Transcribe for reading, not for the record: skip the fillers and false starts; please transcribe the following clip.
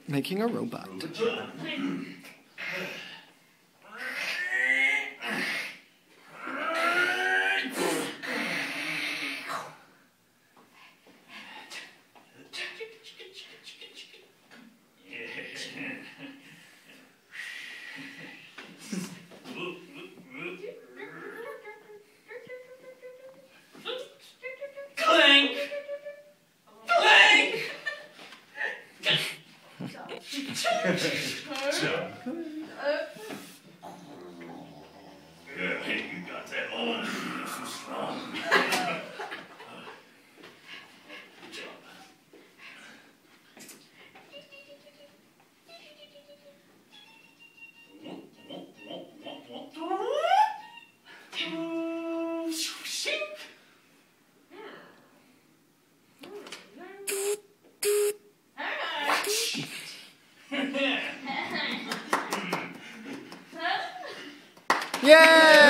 making a robot. Clank! Clank! Yeah, hey, you got that. Oh, you're so strong. Good job. Yay!